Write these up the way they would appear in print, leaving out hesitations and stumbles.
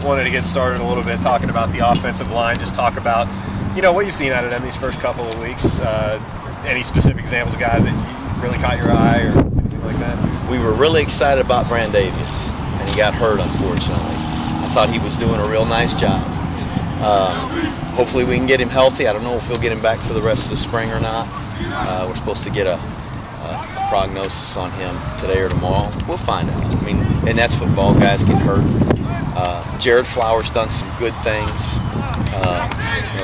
wanted to get started a little bit talking about the offensive line. Just talk about, what you've seen out of them these first couple of weeks. Any specific examples of guys that you really caught your eye or anything like that? We were really excited about Brandavius, and he got hurt, unfortunately. I thought he was doing a real nice job. Hopefully we can get him healthy. I don't know if we'll get him back for the rest of the spring or not. We're supposed to get a prognosis on him today or tomorrow. We'll find out. I mean, and that's football. Guys get hurt. Jared Flowers done some good things.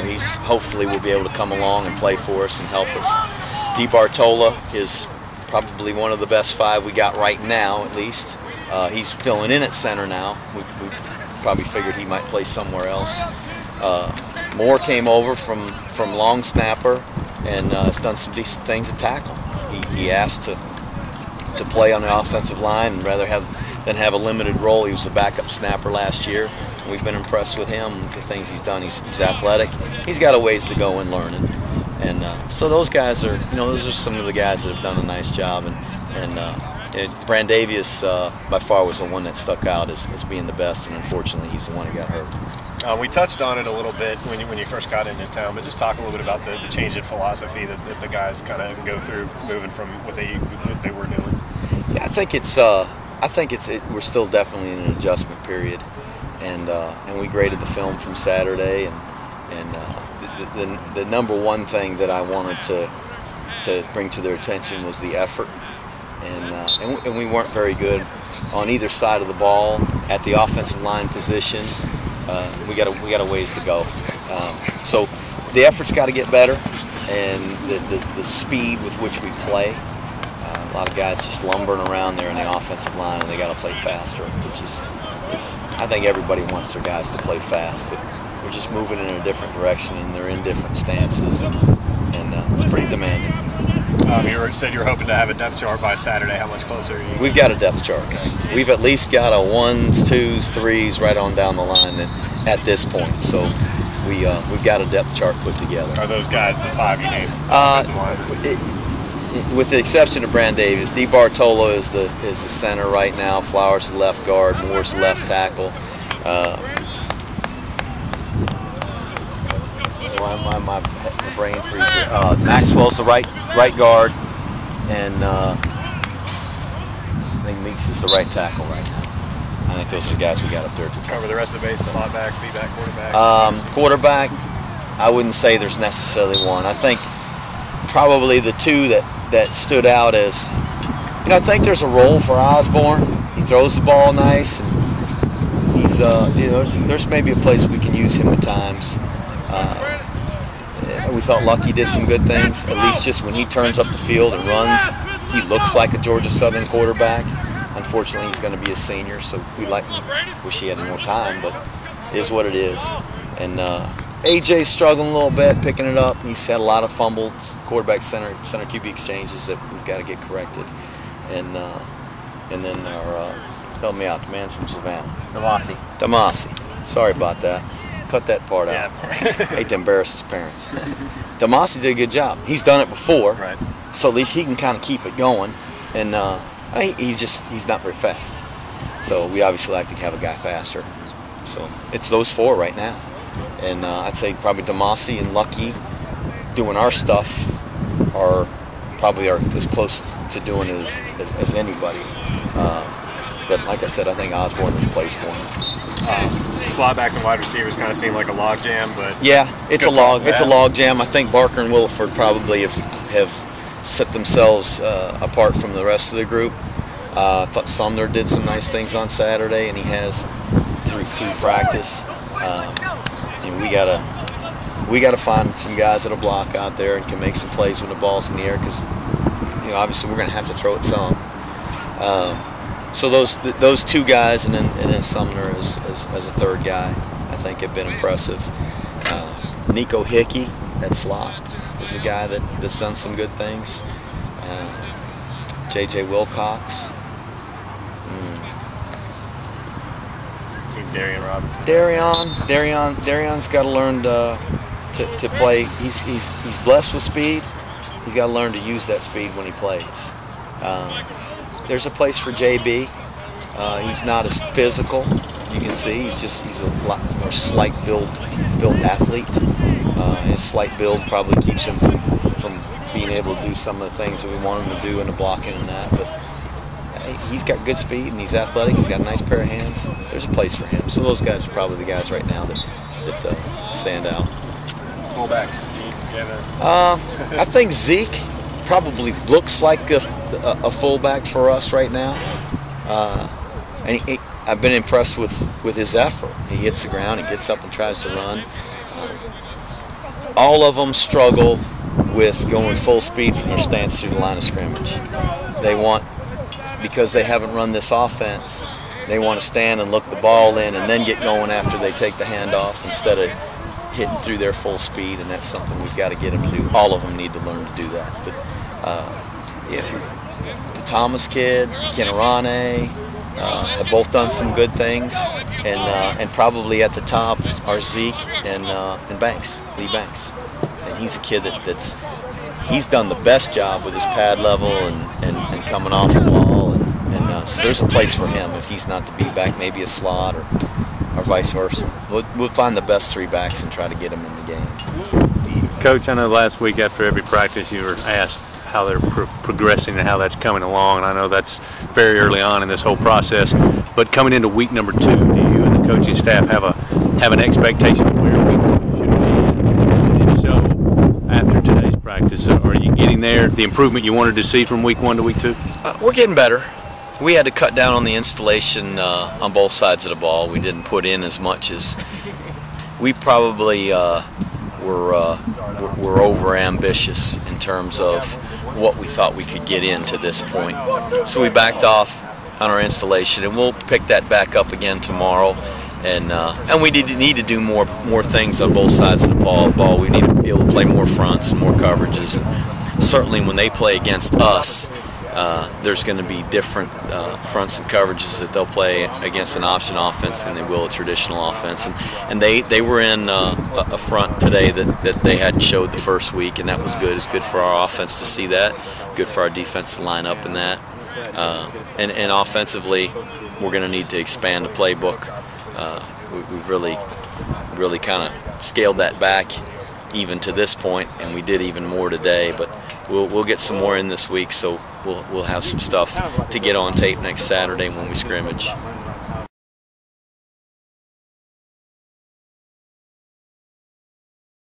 He's hopefully will be able to come along and play for us and help us. DeBartola is probably one of the best 5 we got right now, at least. He's filling in at center now. We probably figured he might play somewhere else. Moore came over from long snapper and has done some decent things at tackle. He asked to play on the offensive line and rather than have a limited role. He was a backup snapper last year. We've been impressed with him, the things he's done. He's athletic. He's got a ways to go in learning. And so those guys are, those are some of the guys that have done a nice job. And Brandavius by far was the one that stuck out as being the best, and unfortunately he's the one who got hurt. We touched on it a little bit when you first got into town, but just talk a little bit about the change in philosophy that the guys kind of go through, moving from what they were doing. Yeah, I think we're still definitely in an adjustment period, and we graded the film from Saturday, and the number one thing that I wanted to bring to their attention was the effort, and we weren't very good on either side of the ball at the offensive line position. We got a ways to go. So the effort's got to get better, and the speed with which we play. A lot of guys just lumbering around there in the offensive line, and they got to play faster, which is I think everybody wants their guys to play fast, but they're just moving in a different direction, and they're in different stances, and it's pretty demanding. You said you're hoping to have a depth chart by Saturday. How much closer are you? We've got a depth chart. We've at least got a 1s, 2s, 3s right on down the line at this point. So we've got a depth chart put together. Are those guys the 5 you named? With the exception of Brandavius, DeBartola is the center right now. Flowers the left guard. Moore's the left tackle. My brain freeze here. Maxwell's the right guard, and I think Meeks is the right tackle right now. I think those are the guys we got up there to cover the rest of the base. Slot back, speed back, quarterback. Quarterback, I wouldn't say there's necessarily one. I think probably the 2 that stood out as, I think there's a role for Osborne. He throws the ball nice, and he's there's maybe a place we can use him at times. We thought Lucky did some good things, at least just when he turns up the field and runs, he looks like a Georgia Southern quarterback. Unfortunately, he's going to be a senior, so wish he had more time, but it is what it is. And AJ's struggling a little bit, picking it up. He's had a lot of fumbles, quarterback center QB exchanges that we've got to get corrected. And then our, help me out, the man's from Savannah. Damasi. Sorry about that. Cut that part out. Hate to embarrass his parents. Damasi did a good job. He's done it before, right? So at least he can kind of keep it going. And he's not very fast. So we obviously like to have a guy faster. So it's those 4 right now. And I'd say probably Damasi and Lucky doing our stuff are as close to doing it as anybody. But like I said, I think Osborne was placed for him. Slot backs and wide receivers kind of seem like a log jam, but yeah, it's a log jam. I think Barker and Williford probably have set themselves apart from the rest of the group. I thought Sumner did some nice things on Saturday, and he has through practice. And we gotta find some guys that'll block out there and can make some plays when the ball's in the air, because obviously we're gonna have to throw it some. So those 2 guys, and then Sumner as a 3rd guy, I think have been impressive. Nico Hickey at slot is a guy that's done some good things. J.J. Wilcox. See Darian Robinson. Darion's got to learn to play. He's blessed with speed. He's got to learn to use that speed when he plays. There's a place for JB. He's not as physical. You can can see, he's a lot more slight build athlete. His slight build probably keeps him from being able to do some of the things that we want him to do in the blocking and that. But hey, he's got good speed and he's athletic. He's got a nice pair of hands. There's a place for him. So those guys are probably the guys right now that stand out. Fullbacks. I think Zeke probably looks like a fullback for us right now. And I've been impressed with his effort. He hits the ground, he gets up and tries to run. All of them struggle with going full speed from their stance through the line of scrimmage. They want, because they haven't run this offense, they want to stand and look the ball in and then get going after they take the handoff instead of hitting through their full speed, and that's something we've got to get them to do. All of them need to learn to do that. But yeah, the Thomas kid, Kenarane, have both done some good things, and probably at the top are Zeke and Banks, Lee Banks, and he's a kid he's done the best job with his pad level and coming off the ball, and so there's a place for him if he's not the B-back, maybe a slot or vice versa. We'll find the best 3 backs and try to get them in the game. Coach, I know last week after every practice you were asked how they're progressing and how that's coming along, and I know that's very early on in this whole process, but coming into week number 2, do you and the coaching staff have an expectation of where week 2 should be? And if so, after today's practice, are you getting there, the improvement you wanted to see from week 1 to week 2? We're getting better. We had to cut down on the installation on both sides of the ball. We didn't put in as much as we probably were over ambitious in terms of what we thought we could get in to this point. So we backed off on our installation, and we'll pick that back up again tomorrow. And we need to do more things on both sides of the ball. We need to be able to play more fronts and more coverages. And certainly when they play against us, there's going to be different fronts and coverages that they'll play against an option offense than they will a traditional offense. And they were in a front today that they hadn't showed the first week, and that was good. It's good for our offense to see that, good for our defense to line up in that. And offensively, we're going to need to expand the playbook. We've really kind of scaled that back even to this point, and we did even more today, but we'll get some more in this week, so we'll have some stuff to get on tape next Saturday when we scrimmage.